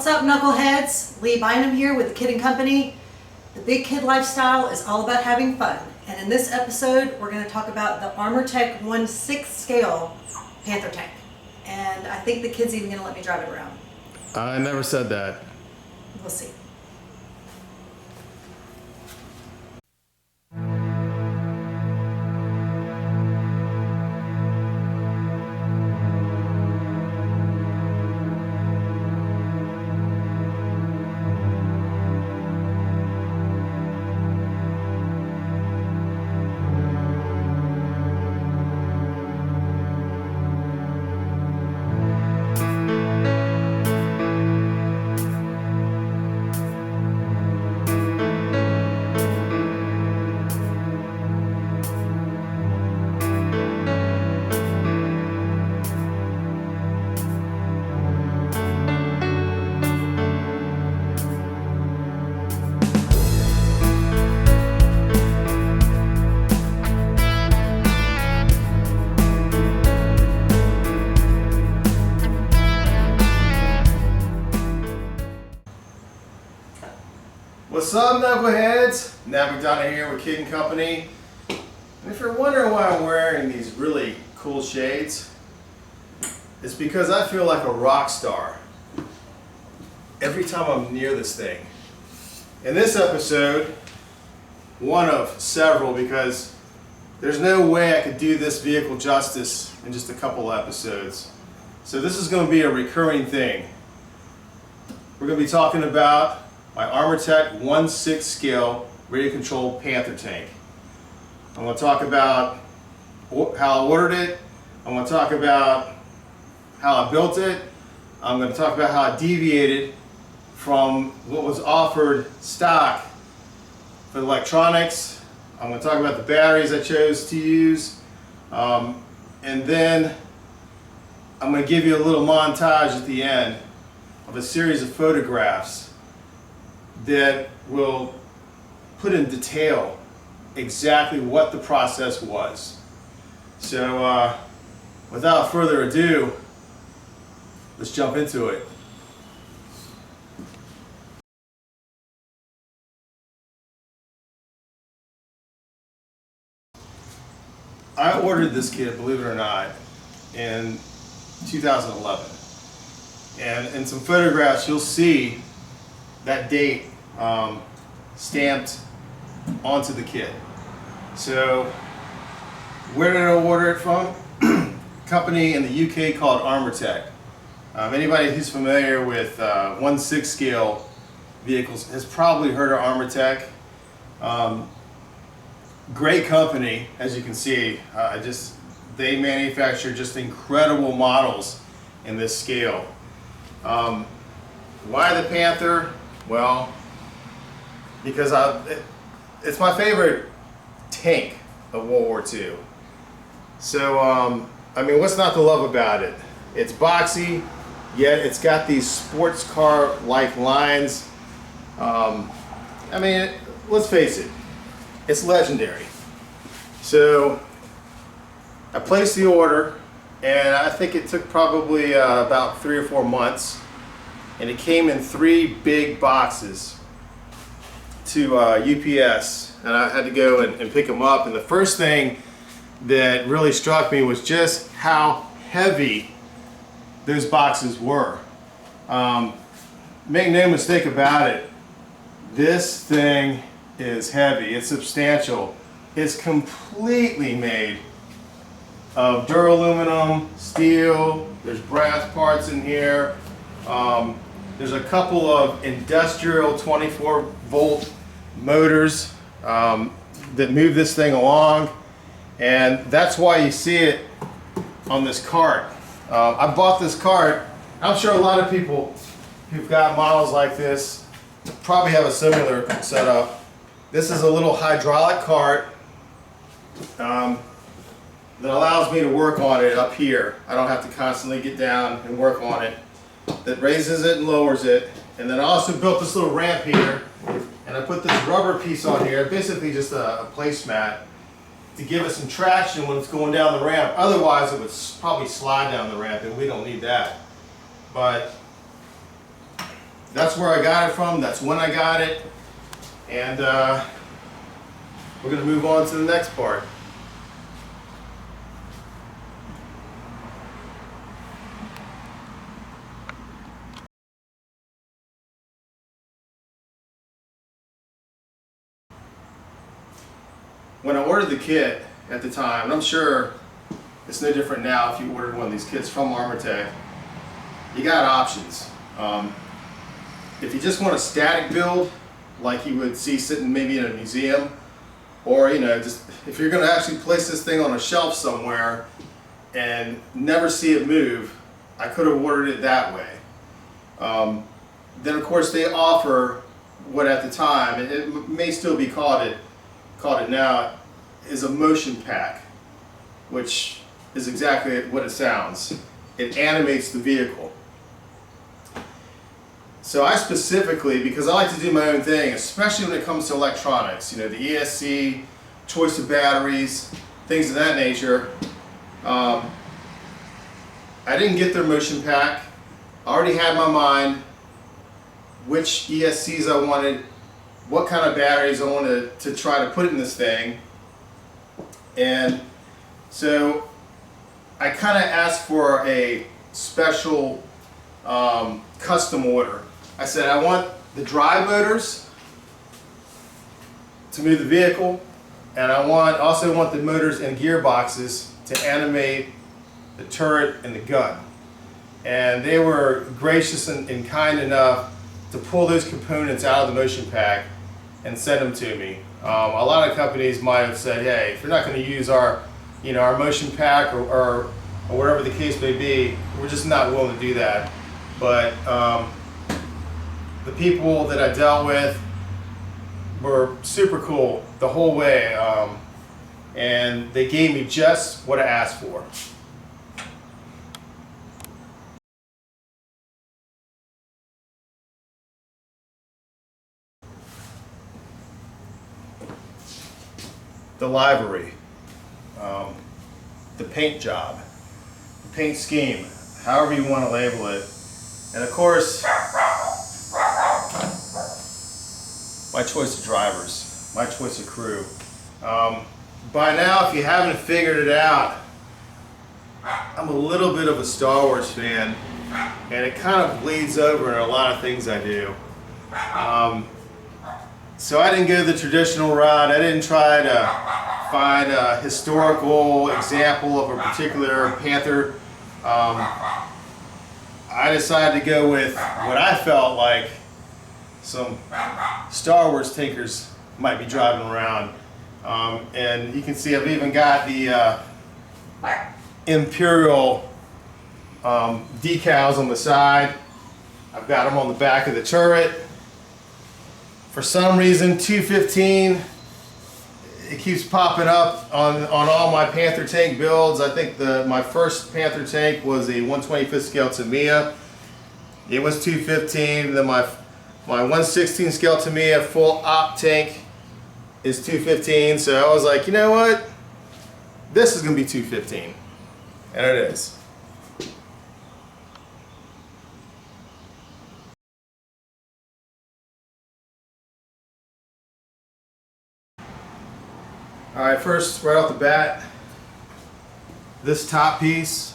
What's up, knuckleheads? Lee Bynum here with the Kid and Company. The big kid lifestyle is all about having fun. And in this episode, we're going to talk about the Armortek 1/6 scale Panther tank. And I think the kid's even going to let me drive it around. I never said that. We'll see. What's up, knuckleheads? Nat McDonough here with Kid and Company. And if you're wondering why I'm wearing these really cool shades, it's because I feel like a rock star every time I'm near this thing. In this episode, one of several, because there's no way I could do this vehicle justice in just a couple episodes. So this is going to be a recurring thing. We're going to be talking about my Armortek 1/6 scale radio controlled Panther tank. I'm going to talk about how I ordered it. I'm going to talk about how I built it. I'm going to talk about how I deviated from what was offered stock for the electronics. I'm going to talk about the batteries I chose to use. And then I'm going to give you a little montage at the end of a series of photographs that will put in detail exactly what the process was. So without further ado, let's jump into it. I ordered this kit, believe it or not, in 2011. And in some photographs you'll see that date stamped onto the kit. So where did I order it from? Company in the UK called Armortek. Anybody who's familiar with 1/6 scale vehicles has probably heard of Armortek. Great company, as you can see. They manufacture just incredible models in this scale. Why the Panther? Well, because it's my favorite tank of World War II. So, I mean, what's not to love about it? It's boxy, yet it's got these sports car-like lines. I mean, let's face it, it's legendary. So, I placed the order, and I think it took probably about 3 or 4 months. And it came in 3 big boxes to UPS, and I had to go and pick them up. And the first thing that really struck me was just how heavy those boxes were. Make no mistake about it, this thing is heavy, it's substantial. It's completely made of duraluminum, steel, there's brass parts in here. There's a couple of industrial 24-volt motors that move this thing along, and that's why you see it on this cart. I bought this cart. I'm sure a lot of people who've got models like this probably have a similar setup. This is a little hydraulic cart that allows me to work on it up here. I don't have to constantly get down and work on it. That raises it and lowers it. And then I also built this little ramp here, and I put this rubber piece on here, basically just a placemat, to give it some traction when it's going down the ramp. Otherwise it would probably slide down the ramp, and we don't need that. But that's where I got it from. That's when I got it. And we're going to move on to the next part. When I ordered the kit at the time, and I'm sure it's no different now if you ordered one of these kits from Armortek, you got options. If you just want a static build, like you would see sitting maybe in a museum, or just if you're going to actually place this thing on a shelf somewhere and never see it move, I could have ordered it that way. Then of course they offer what at the time, it may still be called it now, is a motion pack, which is exactly what it sounds. It animates the vehicle. So I specifically, because I like to do my own thing, especially when it comes to electronics, the ESC, choice of batteries, things of that nature. I didn't get their motion pack. I already had in my mind which ESCs I wanted, what kind of batteries I wanted to try to put in this thing. And so I kind of asked for a special custom order. I said I want the drive motors to move the vehicle, and I also want the motors and gearboxes to animate the turret and the gun. And they were gracious and kind enough to pull those components out of the motion pack and send them to me. A lot of companies might have said, hey, if you're not going to use our motion pack or whatever the case may be, we're just not willing to do that. But the people that I dealt with were super cool the whole way, and they gave me just what I asked for. The livery, the paint job, the paint scheme, however you want to label it. And of course, my choice of drivers, my choice of crew. By now, if you haven't figured it out, I'm a little bit of a Star Wars fan, and it kind of bleeds over in a lot of things I do. So I didn't go the traditional route. I didn't try to find a historical example of a particular Panther. I decided to go with what I felt like some Star Wars tinkers might be driving around. And you can see I've even got the Imperial decals on the side. I've got them on the back of the turret. For some reason, 215, it keeps popping up on all my Panther tank builds. I think my first Panther tank was a 125th scale Tamiya. It was 215. Then my 116 scale Tamiya full op tank is 215. So I was like, you know what? This is going to be 215. And it is. Alright, first, right off the bat, this top piece,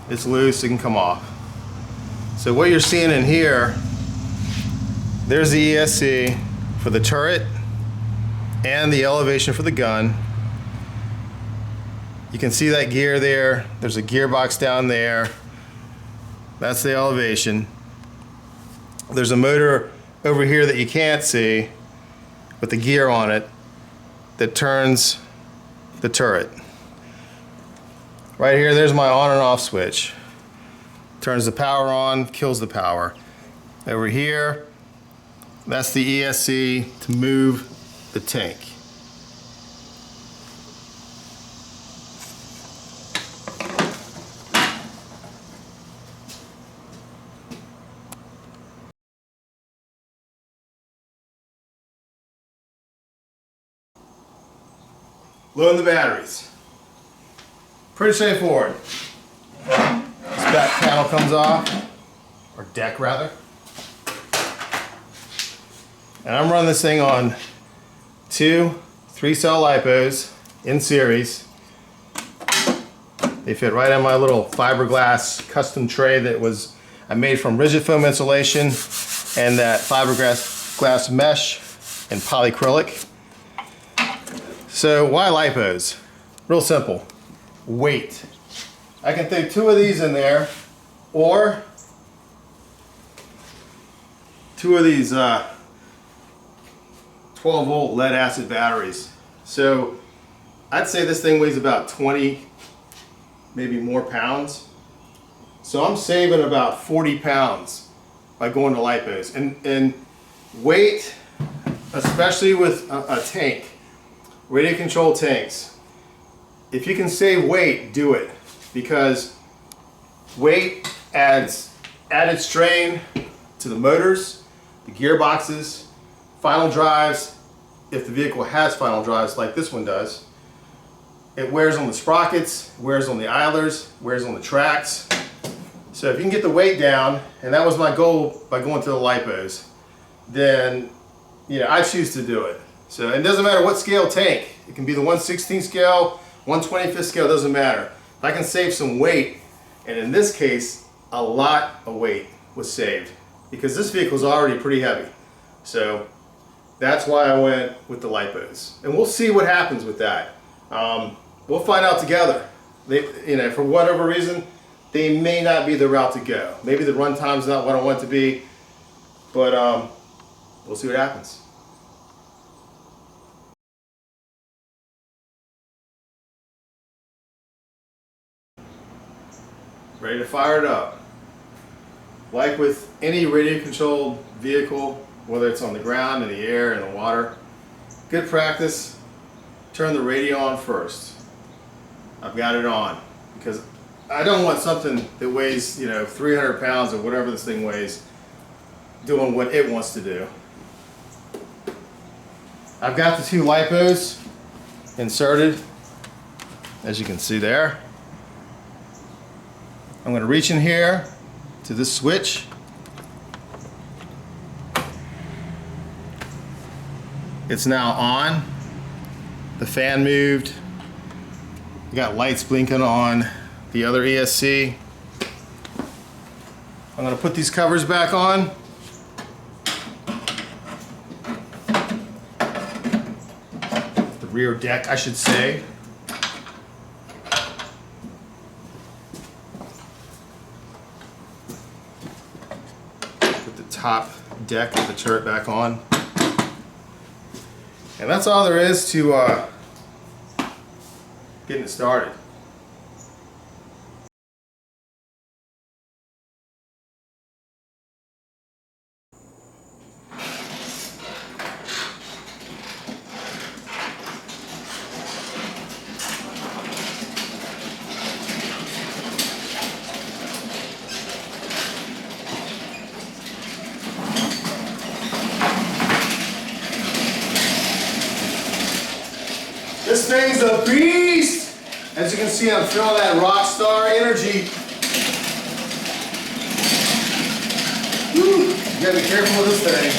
it's loose, it can come off. So what you're seeing in here, there's the ESC for the turret and the elevation for the gun. You can see that gear there. There's a gearbox down there. That's the elevation. There's a motor over here that you can't see with the gear on it that turns the turret. Right here, there's my on and off switch. Turns the power on, kills the power. Over here, that's the ESC to move the tank. Loading the batteries. Pretty straightforward. This back panel comes off. or deck rather. And I'm running this thing on 2 3-cell lipos in series. They fit right on my little fiberglass custom tray that I made from rigid foam insulation and that fiberglass mesh and polyacrylic. So why lipos? Real simple. Weight. I can throw 2 of these in there, or 2 of these 12-volt lead acid batteries. So I'd say this thing weighs about 20, maybe more pounds. So I'm saving about 40 pounds by going to lipos. And weight, especially with a tank, radio controlled tanks, if you can save weight, do it, because weight adds added strain to the motors, the gearboxes, final drives, if the vehicle has final drives like this one does. It wears on the sprockets, wears on the idlers, wears on the tracks. So if you can get the weight down, and that was my goal by going to the lipos, then I choose to do it. So it doesn't matter what scale tank. It can be the 1/16 scale, 1/25 scale, doesn't matter. If I can save some weight, and in this case, a lot of weight was saved because this vehicle is already pretty heavy. So that's why I went with the lipos. And we'll see what happens with that. We'll find out together. For whatever reason, they may not be the route to go. Maybe the run time's not what I want it to be, but we'll see what happens. Ready to fire it up. Like with any radio controlled vehicle, whether it's on the ground, in the air, in the water, good practice, turn the radio on first. I've got it on because I don't want something that weighs 300 pounds or whatever this thing weighs doing what it wants to do. I've got the 2 lipos inserted, as you can see there. I'm going to reach in here to this switch. It's now on. The fan moved. You got lights blinking on the other ESC. I'm going to put these covers back on. The rear deck, I should say. Put the top deck of the turret back on. And that's all there is to getting it started. This thing's a beast! As you can see, I'm feeling that rock star energy. Whew. You gotta be careful with this thing.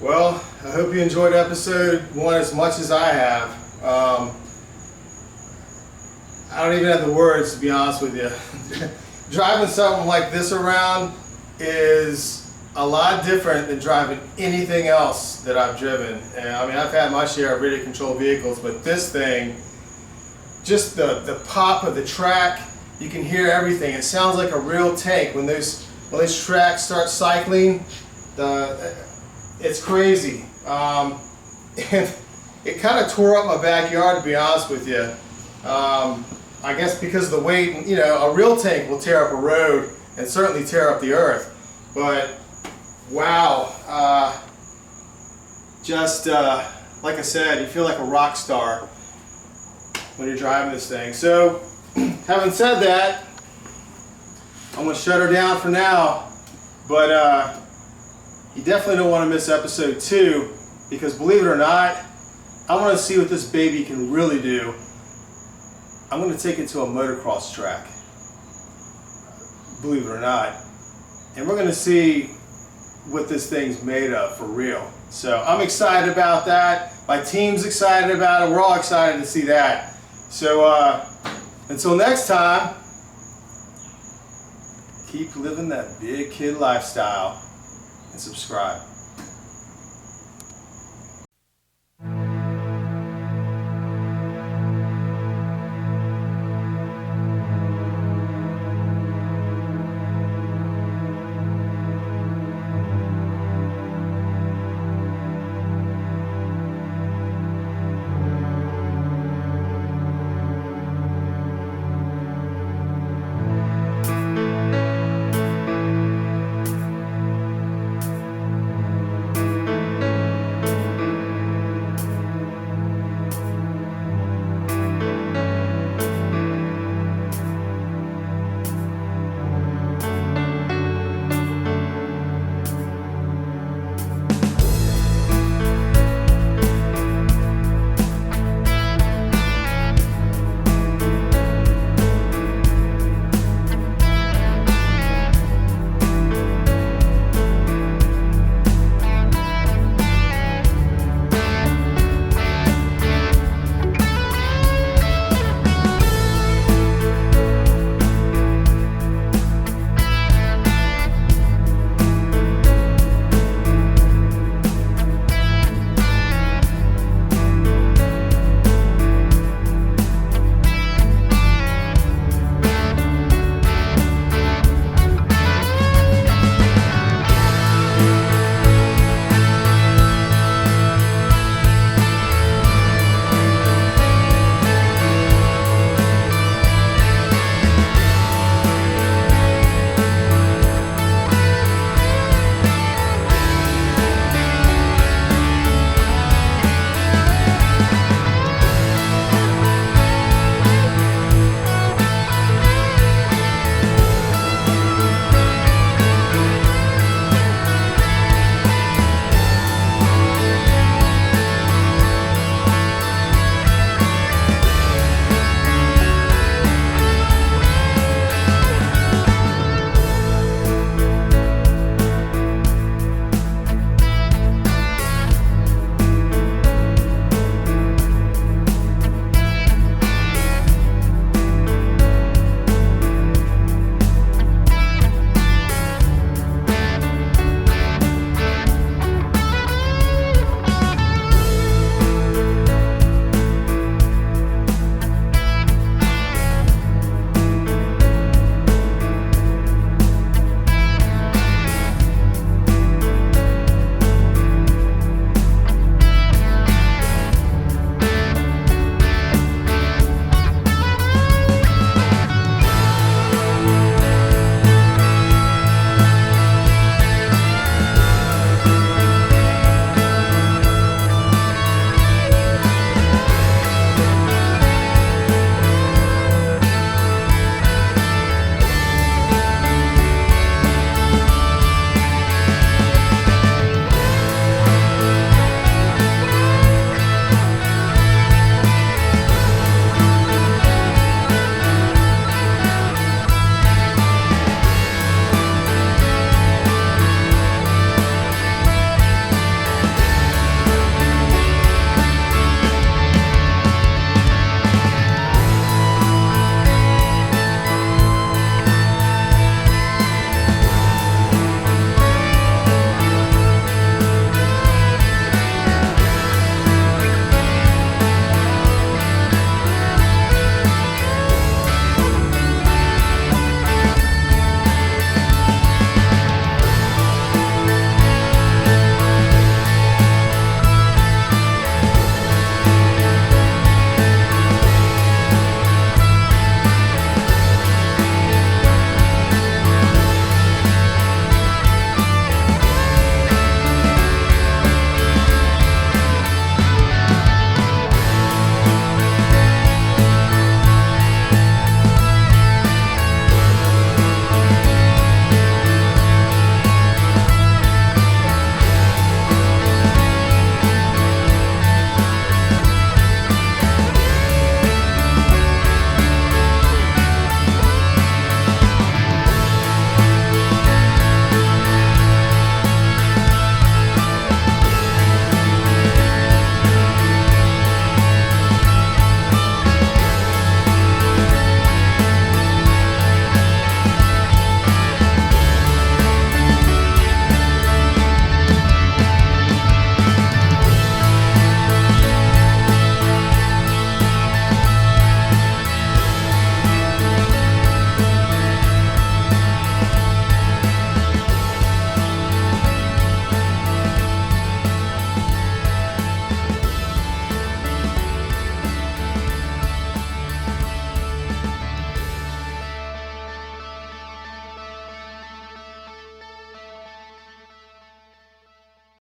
Well, I hope you enjoyed episode 1 as much as I have. I don't even have the words, to be honest with you. Driving something like this around is a lot different than driving anything else that I've driven. And, I mean, I've had my share of radio controlled vehicles, but this thing, just the pop of the track, you can hear everything. It sounds like a real tank when those tracks start cycling. It's crazy. And it kind of tore up my backyard, to be honest with you. I guess because of the weight, you know, a real tank will tear up a road and certainly tear up the earth. But wow, like I said, you feel like a rock star when you're driving this thing. So, having said that, I'm going to shut her down for now. But you definitely don't want to miss episode 2, because believe it or not, I want to see what this baby can really do. I'm going to take it to a motocross track, believe it or not, and we're going to see what this thing's made of for real. So I'm excited about that. My team's excited about it. We're all excited to see that. So until next time, keep living that big kid lifestyle and subscribe.